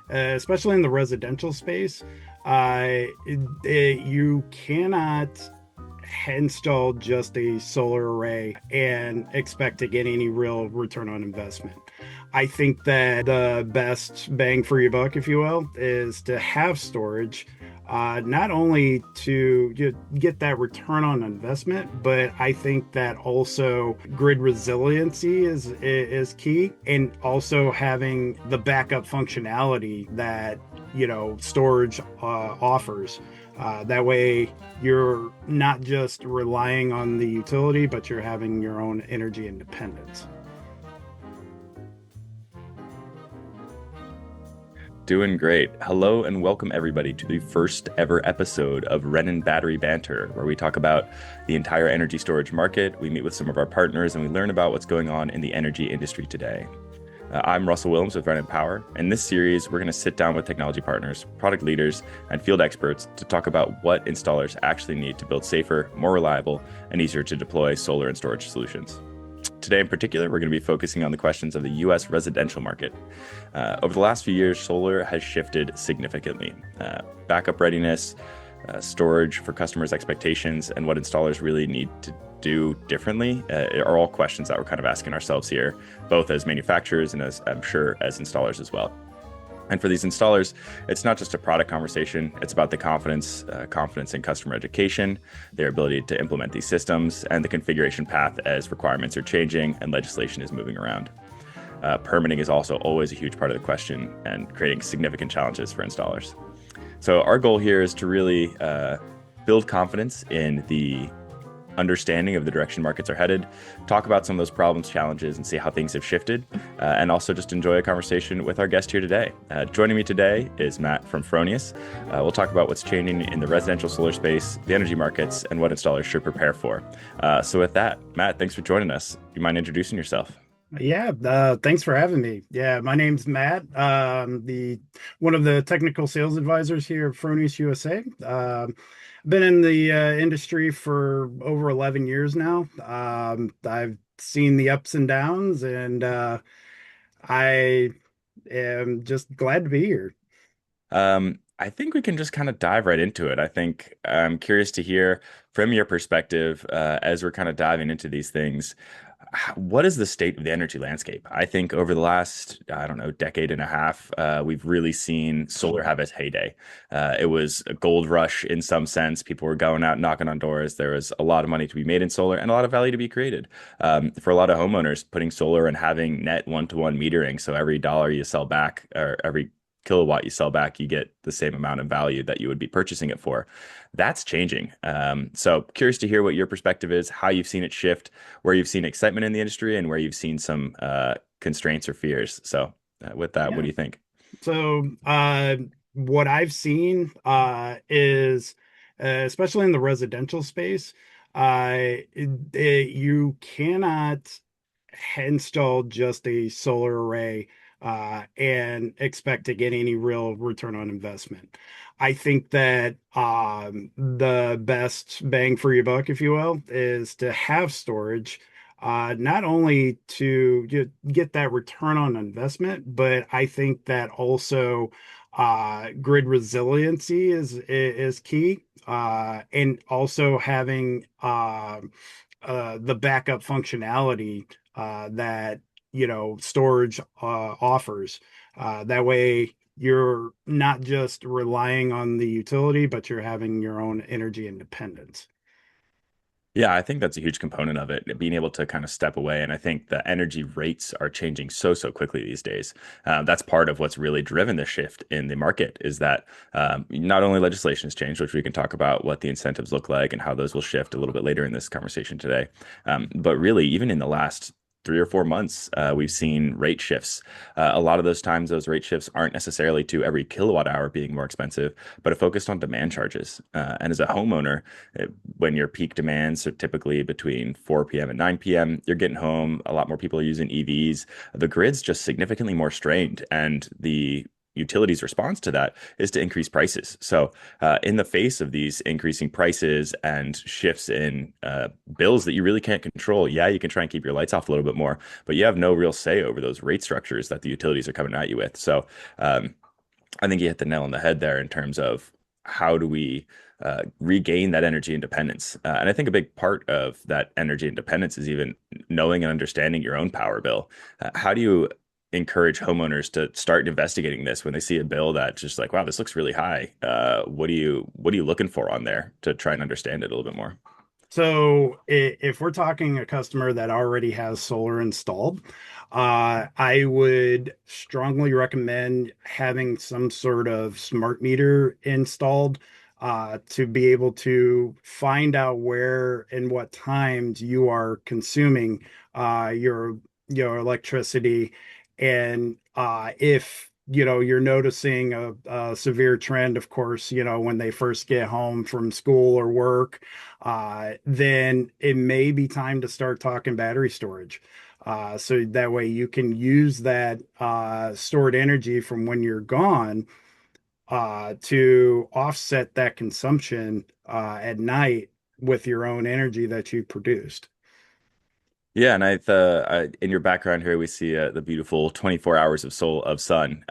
especially in the residential space, you cannot install just a solar array and expect to get any real return on investment. I think that the best bang for your buck, if you will, is to have storage, not only to get that return on investment, but I think that also grid resiliency is key, and also having the backup functionality that storage offers. That way, you're not just relying on the utility, but you're having your own energy independence. Doing great. Hello and welcome everybody to the first ever episode of Renon Battery Banter, where we talk about the entire energy storage market. We meet with some of our partners and we learn about what's going on in the energy industry today. I'm Russell Willems with Renon Power. In this series, we're going to sit down with technology partners, product leaders, and field experts to talk about what installers actually need to build safer, more reliable, and easier to deploy solar and storage solutions. Today in particular, we're going to be focusing on the questions of the U.S. residential market. Over the last few years, solar has shifted significantly. Backup readiness, storage for customers' expectations, and what installers really need to do differently are all questions that we're kind of asking ourselves here, both as manufacturers and as I'm sure as installers as well. And for these installers, it's not just a product conversation. It's about the confidence in customer education, their ability to implement these systems, and the configuration path as requirements are changing and legislation is moving around. Permitting is also always a huge part of the question and creating significant challenges for installers. So our goal here is to really build confidence in the understanding of the direction markets are headed, talk about some of those problems, challenges, and see how things have shifted, and also just enjoy a conversation with our guest here today. Joining me today is Matt from Fronius. We'll talk about what's changing in the residential solar space, the energy markets, and what installers should prepare for. So with that, Matt, thanks for joining us. Do you mind introducing yourself? Yeah, thanks for having me. Yeah, my name's Matt. The one of the technical sales advisors here at Fronius USA. Been in the industry for over 11 years now. I've seen the ups and downs, and I am just glad to be here. I think we can just kind of dive right into it. I think I'm curious to hear from your perspective as we're kind of diving into these things. What is the state of the energy landscape? I think over the last, I don't know, decade and a half, we've really seen solar have its heyday. It was a gold rush in some sense. People were going out knocking on doors. There was a lot of money to be made in solar and a lot of value to be created. For a lot of homeowners, putting solar and having net one-to-one metering, so every dollar you sell back or every kilowatt you sell back, you get the same amount of value that you would be purchasing it for. That's changing. So curious to hear what your perspective is, how you've seen it shift, where you've seen excitement in the industry, and where you've seen some constraints or fears. So with that, what Yeah. do you think? So, what I've seen is, especially in the residential space, you cannot install just a solar array and expect to get any real return on investment. I think that the best bang for your buck, if you will, is to have storage, not only to get that return on investment, but I think that also grid resiliency is key, and also having the backup functionality that storage offers. That way, you're not just relying on the utility, but you're having your own energy independence. Yeah, I think that's a huge component of it, being able to kind of step away. And I think the energy rates are changing so quickly these days. That's part of what's really driven the shift in the market is that not only legislation has changed, which we can talk about what the incentives look like and how those will shift a little bit later in this conversation today. But really, even in the last 3 or 4 months, we've seen rate shifts. A lot of those times, those rate shifts aren't necessarily to every kilowatt hour being more expensive, but it focused on demand charges. And as a homeowner, when your peak demands are typically between 4 p.m. and 9 p.m., you're getting home. A lot more people are using EVs. The grid's just significantly more strained, and the utilities response to that is to increase prices. So in the face of these increasing prices and shifts in bills that you really can't control, yeah, you can try and keep your lights off a little bit more, but you have no real say over those rate structures that the utilities are coming at you with. So I think you hit the nail on the head there in terms of how do we regain that energy independence. And I think a big part of that energy independence is even knowing and understanding your own power bill. How do you encourage homeowners to start investigating this when they see a bill that's just like, wow, this looks really high? What are you looking for on there to try and understand it a little bit more? So if we're talking a customer that already has solar installed, I would strongly recommend having some sort of smart meter installed to be able to find out where and what times you are consuming your electricity, and if you're noticing a severe trend, of course, when they first get home from school or work, then it may be time to start talking battery storage. So that way you can use that stored energy from when you're gone to offset that consumption at night with your own energy that you produced. Yeah, and in your background here we see the beautiful 24 hours of sun.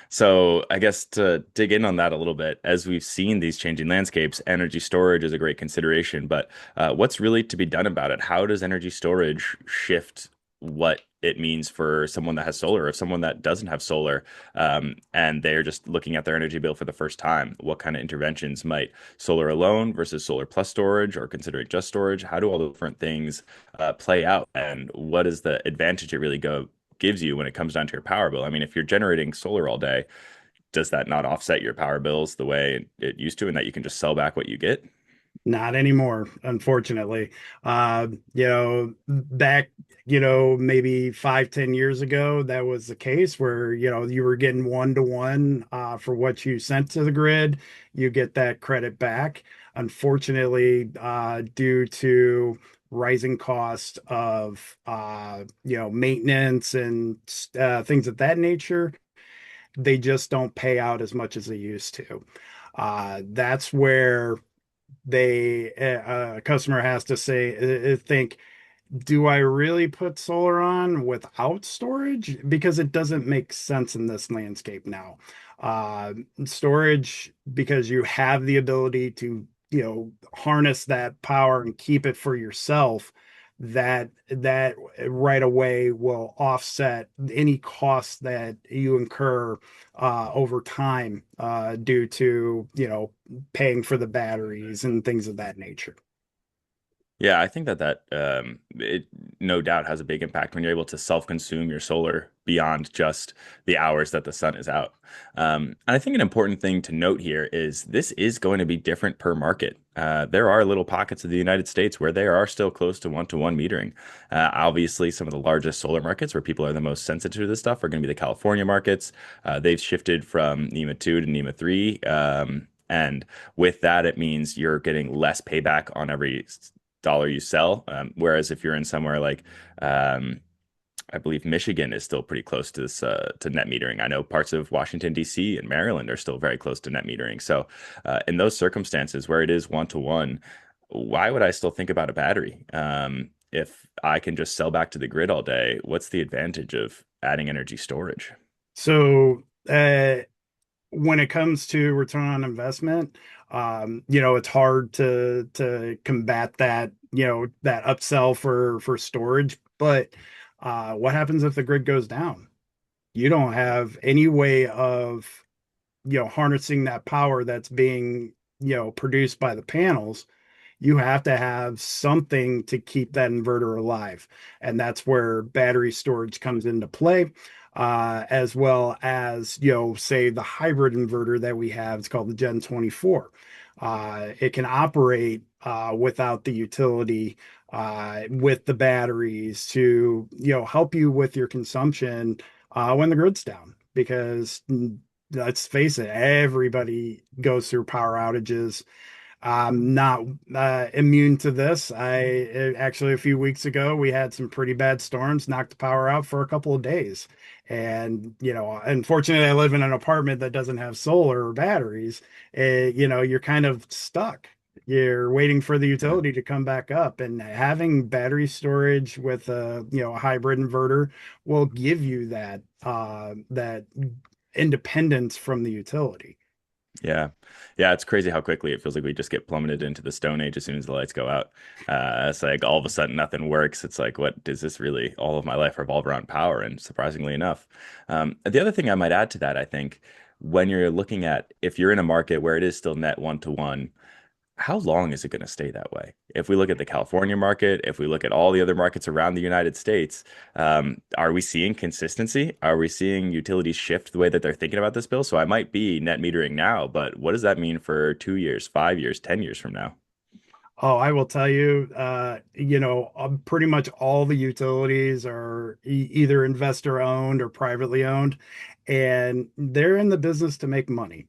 So I guess to dig in on that a little bit, as we've seen these changing landscapes, energy storage is a great consideration. But what's really to be done about it? How does energy storage shift what it means for someone that has solar, or someone that doesn't have solar, and they're just looking at their energy bill for the first time? What kind of interventions might solar alone versus solar plus storage, or considering just storage? How do all the different things play out, and what is the advantage it really go gives you when it comes down to your power bill? I mean, if you're generating solar all day, does that not offset your power bills the way it used to, and that you can just sell back what you get? Not anymore, unfortunately. Back, maybe 5, 10 years ago, that was the case where, you were getting 1 to 1 for what you sent to the grid. You get that credit back. Unfortunately, due to rising cost of, maintenance and things of that nature, they just don't pay out as much as they used to. That's where a customer has to think, do I really put solar on without storage? Because it doesn't make sense in this landscape now. Storage, because you have the ability to, harness that power and keep it for yourself, that right away will offset any costs that you incur over time due to, paying for the batteries and things of that nature. Yeah, I think that it no doubt has a big impact when you're able to self-consume your solar beyond just the hours that the sun is out. And I think an important thing to note here is this is going to be different per market. There are little pockets of the United States where they are still close to one-to-one metering. Obviously, some of the largest solar markets where people are the most sensitive to this stuff are going to be the California markets. They've shifted from NEMA 2 to NEMA 3. And with that, it means you're getting less payback on every dollar you sell. Whereas if you're in somewhere like, I believe Michigan is still pretty close to this to net metering. I know parts of Washington, D.C. and Maryland are still very close to net metering. So in those circumstances where it is one to one, why would I still think about a battery? If I can just sell back to the grid all day, what's the advantage of adding energy storage? So, when it comes to return on investment, it's hard to combat that, that upsell for storage. But what happens if the grid goes down? You don't have any way of, harnessing that power that's being, produced by the panels. You have to have something to keep that inverter alive. And that's where battery storage comes into play, as well as, say the hybrid inverter that we have. It's called the Gen 24. It can operate without the utility, with the batteries to, help you with your consumption when the grid's down. Because let's face it, everybody goes through power outages. I'm not immune to this. Actually, a few weeks ago, we had some pretty bad storms, knocked the power out for a couple of days. And, unfortunately, I live in an apartment that doesn't have solar or batteries. You're kind of stuck. You're waiting for the utility to come back up, and having battery storage with a hybrid inverter will give you that independence from the utility. Yeah. Yeah, it's crazy how quickly it feels like we just get plummeted into the Stone Age as soon as the lights go out. It's like all of a sudden nothing works. It's like, what does this really, all of my life revolve around power? And surprisingly enough. The other thing I might add to that, I think, when you're looking at if you're in a market where it is still net one to one, how long is it going to stay that way? If we look at the California market, if we look at all the other markets around the United States, are we seeing consistency? Are we seeing utilities shift the way that they're thinking about this bill? So I might be net metering now, but what does that mean for 2 years, 5 years, 10 years from now? Oh, I will tell you, pretty much all the utilities are either investor owned or privately owned, and they're in the business to make money.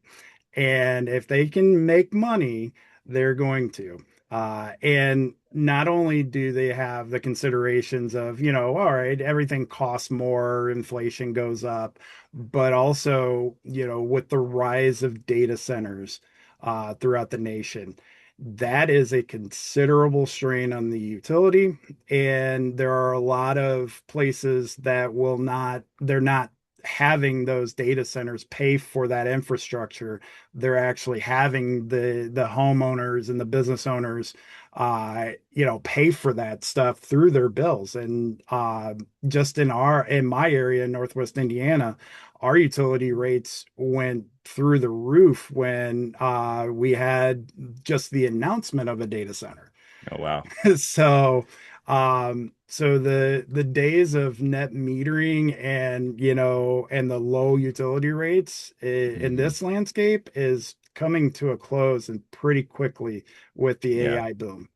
And if they can make money, they're going to. And not only do they have the considerations of, all right, everything costs more, inflation goes up, but also, with the rise of data centers throughout the nation, that is a considerable strain on the utility. And there are a lot of places that they're not having those data centers pay for that infrastructure. They're actually having the homeowners and the business owners pay for that stuff through their bills. And just in my area in Northwest Indiana, our utility rates went through the roof when we had just the announcement of a data center. Oh, wow. So the days of net metering and and the low utility rates in Hmm. this landscape is coming to a close and pretty quickly with the Yeah. AI boom.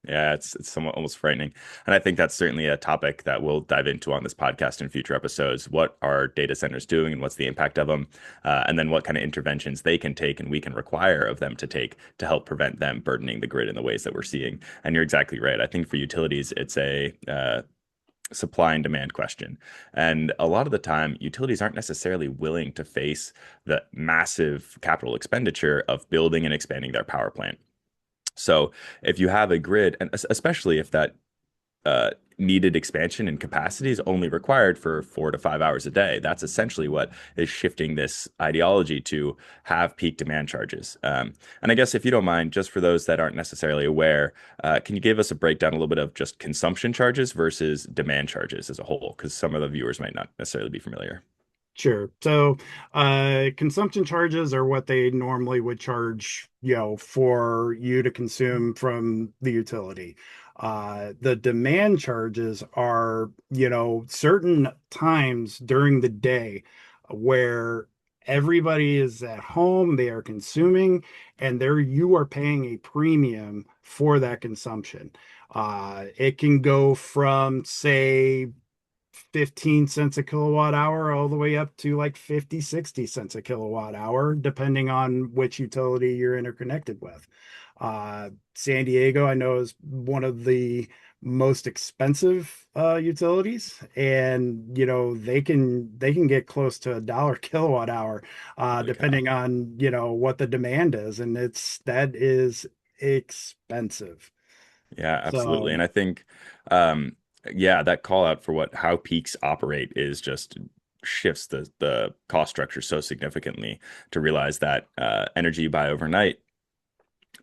Yeah, it's somewhat almost frightening. And I think that's certainly a topic that we'll dive into on this podcast in future episodes. What are data centers doing and what's the impact of them? And then what kind of interventions they can take and we can require of them to take to help prevent them burdening the grid in the ways that we're seeing. And you're exactly right. I think for utilities, it's a supply and demand question. And a lot of the time, utilities aren't necessarily willing to face the massive capital expenditure of building and expanding their power plant. So if you have a grid, and especially if that uh, needed expansion and capacity is only required for 4 to 5 hours a day, that's essentially what is shifting this ideology to have peak demand charges. And I guess if you don't mind, just for those that aren't necessarily aware, can you give us a breakdown a little bit of just consumption charges versus demand charges as a whole? Because some of the viewers might not necessarily be familiar. Sure. So, consumption charges are what they normally would charge, for you to consume from the utility. The demand charges are, certain times during the day where everybody is at home, they are consuming, and there you are paying a premium for that consumption. It can go from, say, 15 cents a kilowatt hour all the way up to like 50, 60 cents a kilowatt hour, depending on which utility you're interconnected with. San Diego, I know, is one of the most expensive utilities, and they can get close to $1 kilowatt hour, Holy cow. depending on what the demand is, and that is expensive. Yeah, absolutely. So And I think, um, yeah, that call out for what how peaks operate is just shifts the cost structure so significantly to realize that energy you buy overnight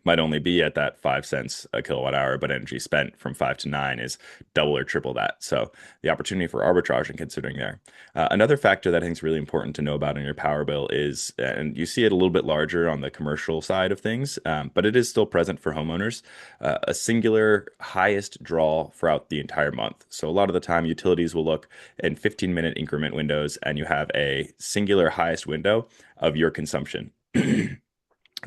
might only be at that 5 cents a kilowatt hour, but energy spent from 5 to 9 is double or triple that. So the opportunity for arbitrage and considering there. Another factor that I think is really important to know about in your power bill is, and you see it a little bit larger on the commercial side of things, but it is still present for homeowners, a singular highest draw throughout the entire month. So a lot of the time, utilities will look in 15-minute increment windows, and you have a singular highest window of your consumption.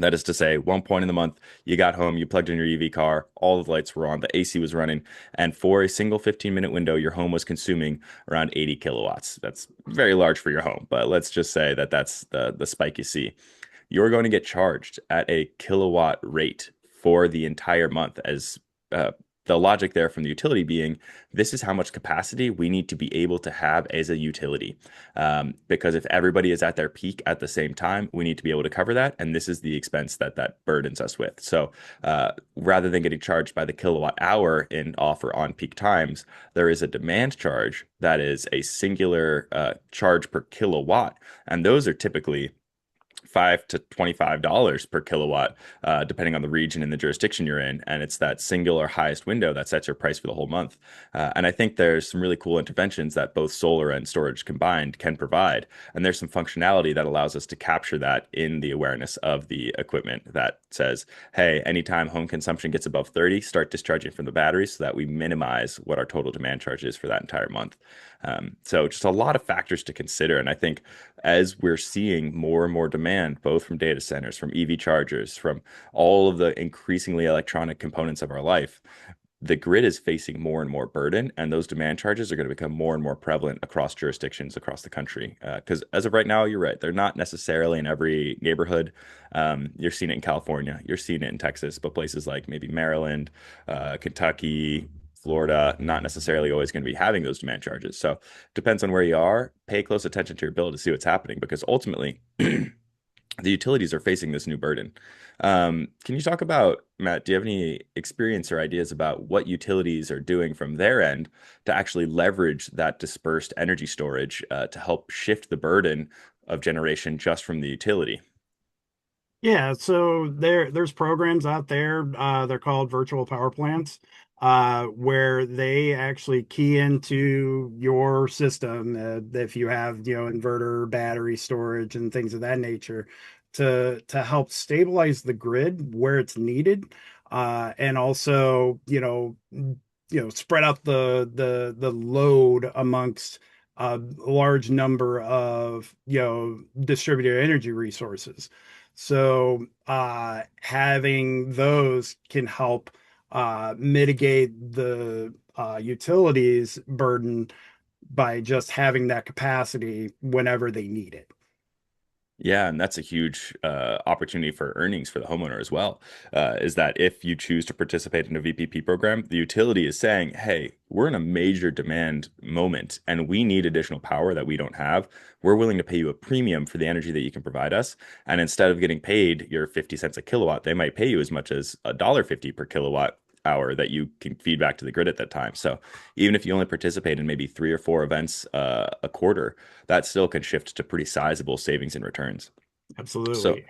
That is to say, one point in the month, you got home, you plugged in your EV car, all the lights were on, the AC was running, and for a single 15-minute window, your home was consuming around 80 kilowatts. That's very large for your home, but let's just say that that's the spike you see. You're going to get charged at a kilowatt rate for the entire month as uh, the logic there from the utility being this is how much capacity we need to be able to have as a utility. Because if everybody is at their peak at the same time, we need to be able to cover that. And this is the expense that that burdens us with. So rather than getting charged by the kilowatt hour in off or on peak times, there is a demand charge that is a singular charge per kilowatt. And those are typically $5 to $25 per kilowatt, depending on the region and the jurisdiction you're in. And it's that single or highest window that sets your price for the whole month. And I think there's some really cool interventions that both solar and storage combined can provide. And there's some functionality that allows us to capture that in the awareness of the equipment that says, hey, anytime home consumption gets above 30, start discharging from the batteries so that we minimize what our total demand charge is for that entire month. So just a lot of factors to consider. And I think as we're seeing more and more demand, both from data centers, from EV chargers, from all of the increasingly electronic components of our life, the grid is facing more and more burden, and those demand charges are going to become more and more prevalent across jurisdictions across the country. Because as of right now, you're right, they're not necessarily in every neighborhood. You're seeing it in California, you're seeing it in Texas, but places like maybe Maryland, Kentucky, Florida, not necessarily always going to be having those demand charges. So depends on where you are. Pay close attention to your bill to see what's happening because ultimately the utilities are facing this new burden. Can you talk about, Matt, do you have any experience or ideas about what utilities are doing from their end to actually leverage that dispersed energy storage to help shift the burden of generation just from the utility? Yeah, so there's programs out there, they're called virtual power plants, where they actually key into your system, if you have, inverter, battery storage, and things of that nature, to help stabilize the grid where it's needed, and also, spread out the load amongst a large number of, distributed energy resources. So having those can help mitigate the utilities burden by just having that capacity whenever they need it. Yeah, and that's a huge opportunity for earnings for the homeowner as well. Is that if you choose to participate in a VPP program, the utility is saying, hey, we're in a major demand moment and we need additional power that we don't have. We're willing to pay you a premium for the energy that you can provide us. And instead of getting paid your 50 cents a kilowatt, they might pay you as much as $1.50 per kilowatt hour that you can feed back to the grid at that time. So even if you only participate in maybe 3 or 4 events a quarter, that still can shift to pretty sizable savings and returns. So Absolutely.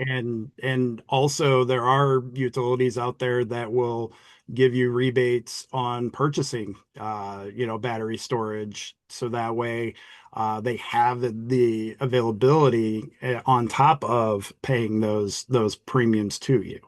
And also there are utilities out there that will give you rebates on purchasing battery storage. So that way they have the availability on top of paying those premiums to you.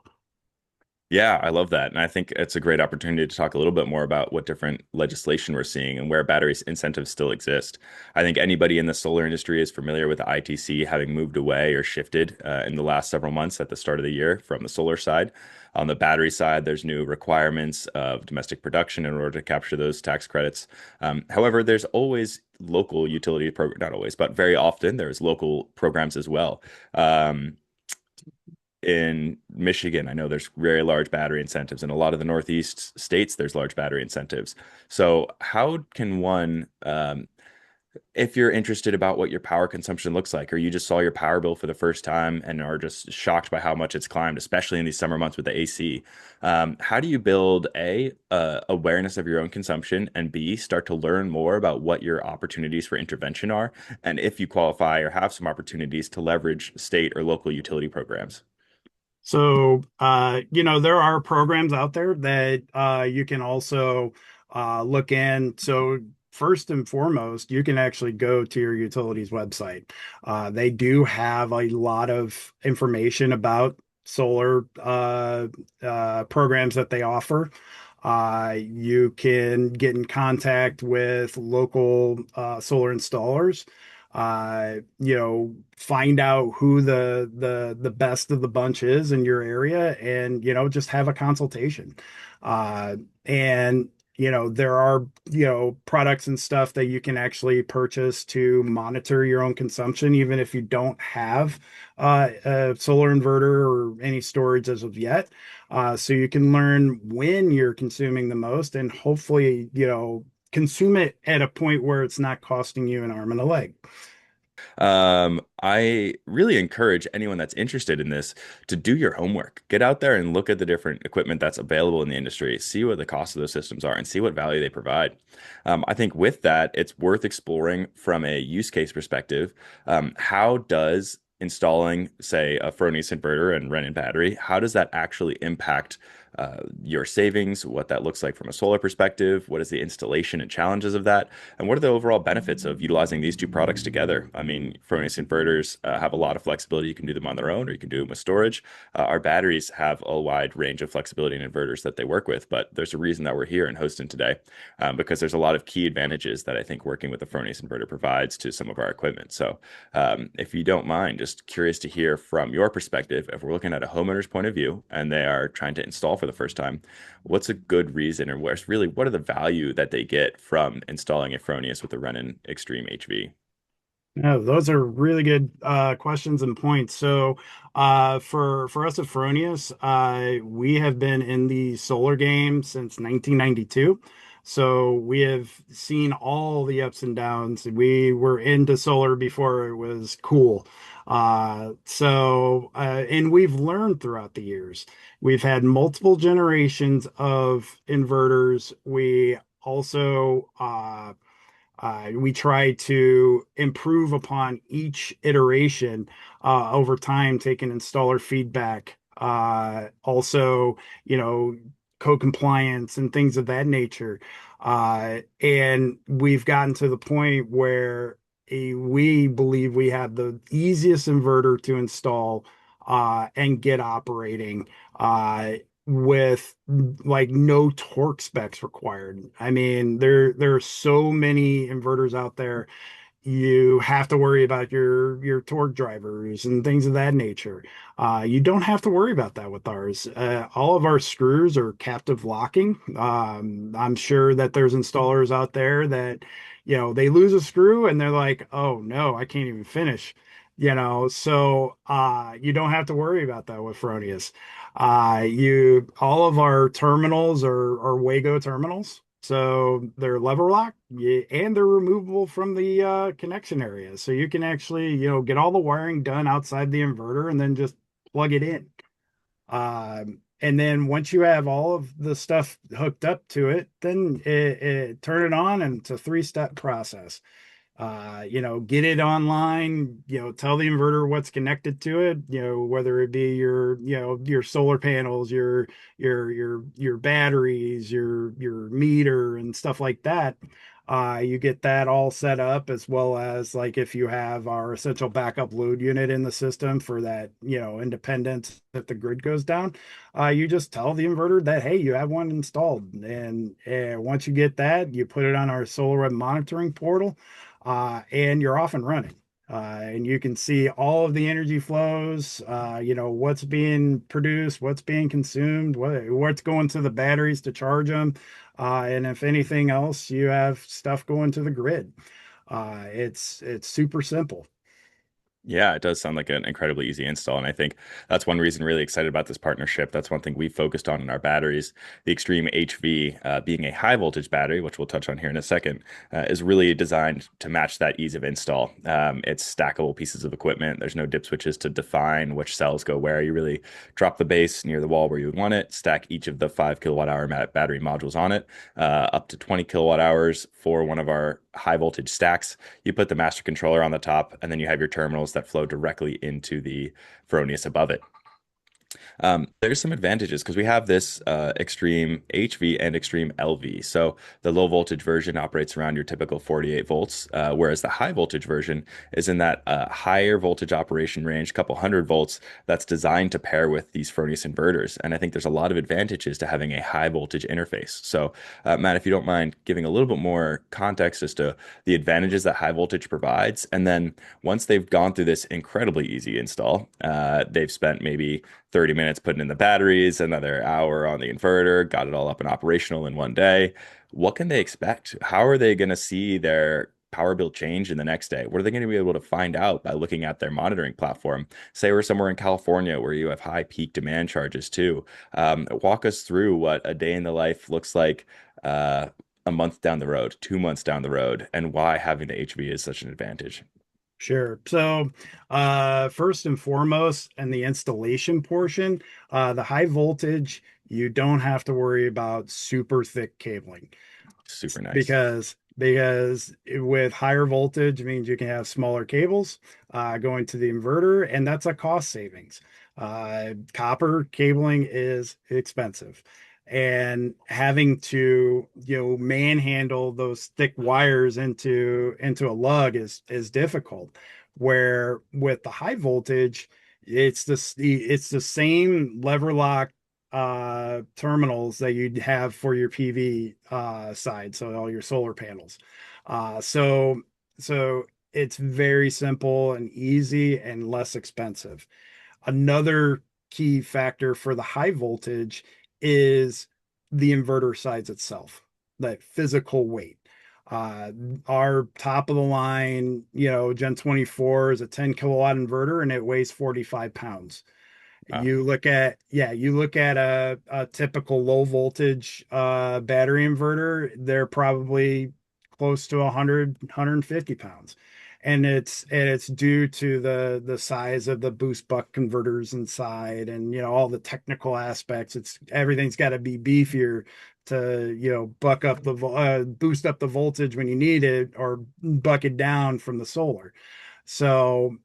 yeah, I love that. And I think it's a great opportunity to talk a little bit more about what different legislation we're seeing and where battery incentives still exist. I think anybody in the solar industry is familiar with the ITC having moved away or shifted in the last several months at the start of the year from the solar side. On the battery side, there's new requirements of domestic production in order to capture those tax credits. However, there's always local utility program, not always, but very often there's local programs as well. In Michigan, I know there's very large battery incentives. In a lot of the Northeast states, there's large battery incentives. So, how can one, if you're interested about what your power consumption looks like, or you just saw your power bill for the first time and are just shocked by how much it's climbed, especially in these summer months with the AC, how do you build awareness of your own consumption, and B, start to learn more about what your opportunities for intervention are, and if you qualify or have some opportunities to leverage state or local utility programs? So, there are programs out there that you can also look in. So, first and foremost, you can actually go to your utilities website. They do have a lot of information about solar programs that they offer. You can get in contact with local solar installers, find out who the best of the bunch is in your area, and just have a consultation. And there are, products and stuff that you can actually purchase to monitor your own consumption, even if you don't have a solar inverter or any storage as of yet. So you can learn when you're consuming the most and hopefully, consume it at a point where it's not costing you an arm and a leg. I really encourage anyone that's interested in this to do your homework. Get out there and look at the different equipment that's available in the industry, see what the cost of those systems are, and see what value they provide. I think with that, it's worth exploring from a use case perspective. How does installing, say, a Fronius inverter and Renon battery, how does that actually impact your savings, what that looks like from a solar perspective, what is the installation and challenges of that, and what are the overall benefits of utilizing these two products together? I mean, Fronius inverters have a lot of flexibility. You can do them on their own or you can do them with storage. Our batteries have a wide range of flexibility in inverters that they work with, but there's a reason that we're here and hosting today because there's a lot of key advantages that I think working with the Fronius inverter provides to some of our equipment. So if you don't mind, just curious to hear from your perspective, if we're looking at a homeowner's point of view and they are trying to install for the first time, what's a good reason or where's really what are the value that they get from installing a Fronius with the Renon Extreme HV? No, those are really good questions and points. So, for us at Fronius, we have been in the solar game since 1992. So we have seen all the ups and downs. We were into solar before it was cool. And we've learned throughout the years. We've had multiple generations of inverters. We try to improve upon each iteration over time, taking installer feedback. Also, co-compliance and things of that nature. And we've gotten to the point where we believe we have the easiest inverter to install and get operating. With like no torque specs required. I mean, there are so many inverters out there. You have to worry about your torque drivers and things of that nature. You don't have to worry about that with ours. All of our screws are captive locking. I'm sure that there's installers out there that, they lose a screw and they're like, oh no, I can't even finish. You don't have to worry about that with Fronius. You all of our terminals are Wago terminals. So they're lever lock, yeah, and they're removable from the connection area. So you can actually, get all the wiring done outside the inverter and then just plug it in. And then once you have all of the stuff hooked up to it, then turn it on, and it's a three-step process. Get it online, tell the inverter what's connected to it, whether it be your solar panels, your batteries, your meter and stuff like that. You get that all set up, as well as like if you have our essential backup load unit in the system for that, independence if the grid goes down. You just tell the inverter that, hey, you have one installed. And once you get that, you put it on our solar web monitoring portal, and you're off and running. And you can see all of the energy flows, what's being produced, what's being consumed, what's going to the batteries to charge them. And if anything else, you have stuff going to the grid. It's super simple. Yeah, it does sound like an incredibly easy install. And I think that's one reason really excited about this partnership. That's one thing we focused on in our batteries. The Extreme HV, being a high voltage battery, which we'll touch on here in a second, is really designed to match that ease of install. It's stackable pieces of equipment. There's no dip switches to define which cells go where. You really drop the base near the wall where you would want it, stack each of the 5 kWh battery modules on it, up to 20 kilowatt hours for one of our high voltage stacks. You put the master controller on the top, and then you have your terminals that flow directly into the Fronius above it. There's some advantages because we have this Extreme HV and Extreme LV. So the low voltage version operates around your typical 48 volts, whereas the high voltage version is in that higher voltage operation range, couple hundred volts, that's designed to pair with these Fronius inverters. And I think there's a lot of advantages to having a high voltage interface. So, Matt, if you don't mind giving a little bit more context as to the advantages that high voltage provides, and then once they've gone through this incredibly easy install, they've spent maybe 30 minutes putting in the batteries, another hour on the inverter, got it all up and operational in one day. What can they expect? How are they going to see their power bill change in the next day? What are they going to be able to find out by looking at their monitoring platform? Say we're somewhere in California where you have high peak demand charges too. Walk us through what a day in the life looks like a month down the road, 2 months down the road, and why having the HV is such an advantage. Sure. So, first and foremost, and the installation portion, the high voltage, you don't have to worry about super thick cabling Super nice. because with higher voltage means you can have smaller cables going to the inverter, and that's a cost savings. Copper cabling is expensive, and having to manhandle those thick wires into a lug is difficult. Where with the high voltage, it's the same lever lock terminals that you'd have for your PV side, so all your solar panels. So it's very simple and easy and less expensive. Another key factor for the high voltage is the inverter size itself, that physical weight. Uh, our top of the line, Gen 24 is a 10 kilowatt inverter and it weighs 45 pounds. Wow. You look at a typical low voltage battery inverter, they're probably close to 100, 150 pounds. And it's due to the size of the boost buck converters inside, and all the technical aspects. It's everything's got to be beefier to buck up boost up the voltage when you need it, or buck it down from the solar. So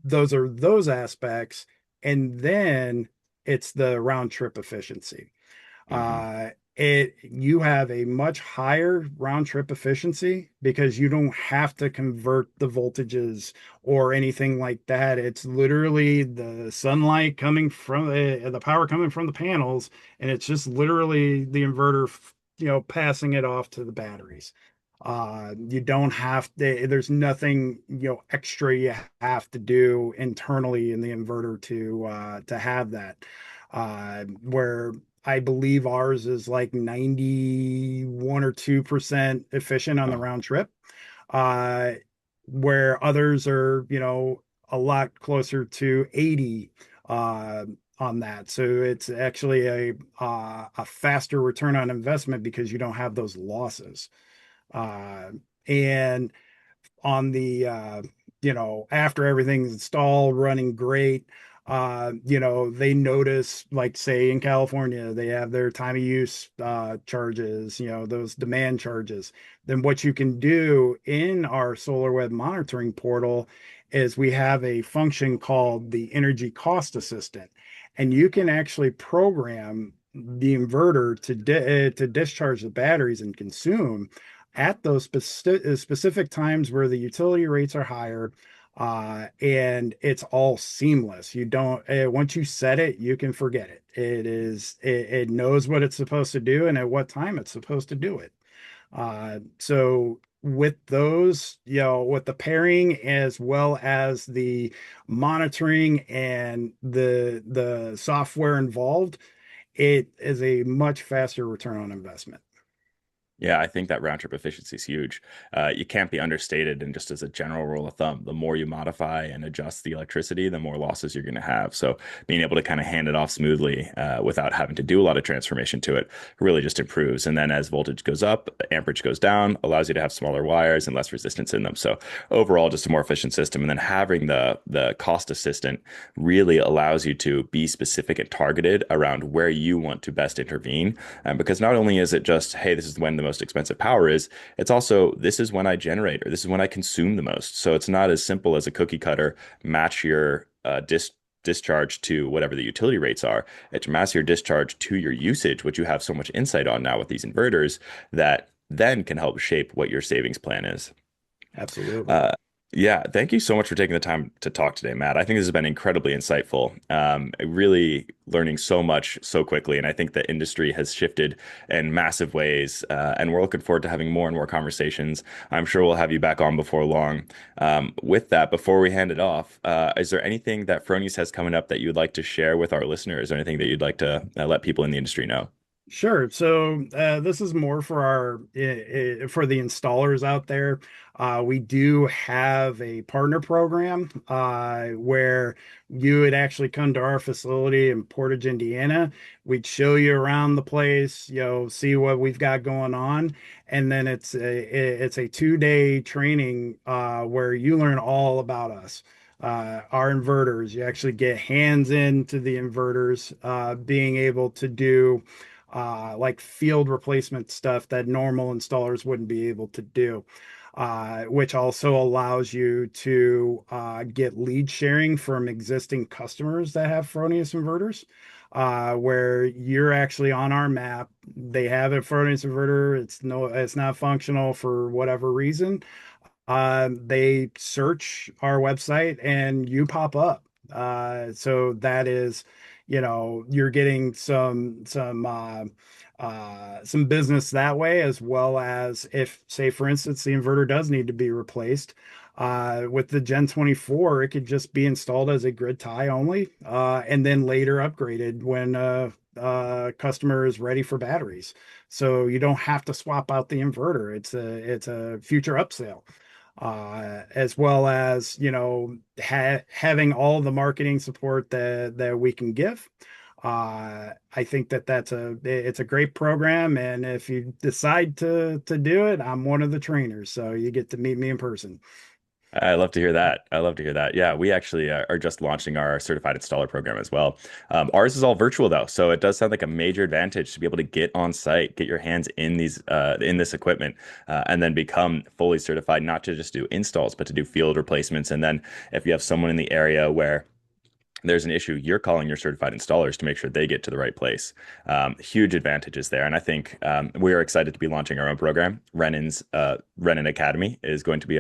those are those aspects. And then it's the round trip efficiency. Hmm. Uh, you have a much higher round trip efficiency because you don't have to convert the voltages or anything like that. It's literally the sunlight coming from the power coming from the panels, and it's just literally the inverter, passing it off to the batteries. You don't have to, there's nothing, extra you have to do internally in the inverter to have that. Where I believe ours is like 91 or 2% efficient on the Oh, round trip, uh, where others are, a lot closer to 80 on that. So it's actually a faster return on investment because you don't have those losses. Uh, and on the after everything's installed, running great, they notice, like say in California, they have their time of use charges, those demand charges. Then what you can do in our solar web monitoring portal is we have a function called the energy cost assistant, and you can actually program the inverter to discharge the batteries and consume at those specific times where the utility rates are higher, and it's all seamless. You don't once you set it, you can forget it. It knows what it's supposed to do and at what time it's supposed to do it. So with those, with the pairing as well as the monitoring and the software involved, it is a much faster return on investment. yeah, I think that round trip efficiency is huge. You can't be understated. And just as a general rule of thumb, the more you modify and adjust the electricity, the more losses you're going to have. So being able to kind of hand it off smoothly without having to do a lot of transformation to it really just improves. And then as voltage goes up, amperage goes down, allows you to have smaller wires and less resistance in them. So overall, just a more efficient system. And then having the cost assistant really allows you to be specific and targeted around where you want to best intervene. Because not only is it just, hey, this is when the most expensive power is, it's also, this is when I generate or this is when I consume the most. So it's not as simple as a cookie cutter, match your discharge to whatever the utility rates are. It's match your discharge to your usage, which you have so much insight on now with these inverters that then can help shape what your savings plan is. Absolutely. Uh, Yeah, thank you so much for taking the time to talk today, Matt. I think this has been incredibly insightful. Really learning so much so quickly, and I think the industry has shifted in massive ways. And we're looking forward to having more and more conversations. I'm sure we'll have you back on before long. With that, before we hand it off, is there anything that Fronius has coming up that you'd like to share with our listeners, or anything that you'd like to let people in the industry know? Sure. So this is more for our for the installers out there. We do have a partner program where you would actually come to our facility in Portage, Indiana. We'd show you around the place, see what we've got going on, and then it's a 2-day training where you learn all about us. Our inverters, you actually get hands into the inverters, being able to do like field replacement stuff that normal installers wouldn't be able to do, which also allows you to get lead sharing from existing customers that have Fronius inverters. Where you're actually on our map, they have a Fronius inverter. It's not functional for whatever reason. They search our website and you pop up. So that is, you're getting some business that way, as well as if, say, for instance, the inverter does need to be replaced. With the Gen 24, it could just be installed as a grid tie only, and then later upgraded when customer is ready for batteries. So you don't have to swap out the inverter. It's a future upsale, as well as having all the marketing support that we can give. I think it's a great program, and if you decide to do it, I'm one of the trainers, so you get to meet me in person. I love to hear that. I love to hear that. Yeah, we actually are just launching our certified installer program as well. Ours is all virtual though, so it does sound like a major advantage to be able to get on site, get your hands in this equipment, and then become fully certified, not to just do installs, but to do field replacements. And then if you have someone in the area where there's an issue, you're calling your certified installers to make sure they get to the right place. Huge advantages there. And I think we are excited to be launching our own program. Renon Academy is going to be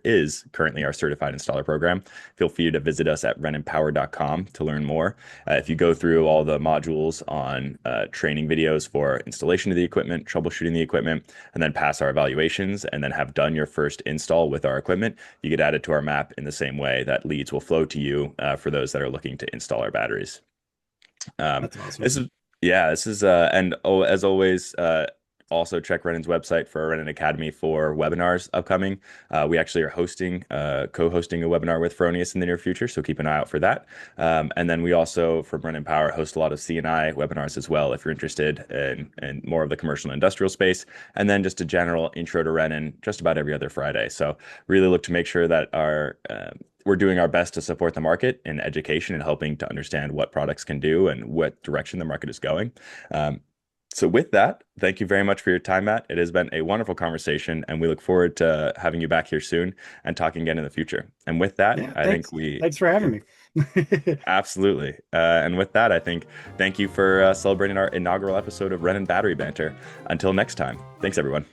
is currently our certified installer program. Feel free to visit us at renonpower.com to learn more. If you go through all the modules on training videos for installation of the equipment, troubleshooting the equipment, and then pass our evaluations, and then have done your first install with our equipment, you get added to our map in the same way that leads will flow to you for those that are looking to install our batteries. Um, That's awesome. this is this is and as always, also check Renon's website for Renon Academy for webinars upcoming. We actually are co-hosting a webinar with Fronius in the near future, so keep an eye out for that. And then we also, from Renon Power, host a lot of C&I webinars as well if you're interested in more of the commercial and industrial space. And then just a general intro to Renon just about every other Friday. So really look to make sure that we're doing our best to support the market in education and helping to understand what products can do and what direction the market is going. So with that, thank you very much for your time, Matt. It has been a wonderful conversation, and we look forward to having you back here soon and talking again in the future. And with that, Yeah, I think thanks. we Thanks for having me. absolutely. And with that, I think thank you for celebrating our inaugural episode of Renon Battery Banter. Until next time, thanks everyone.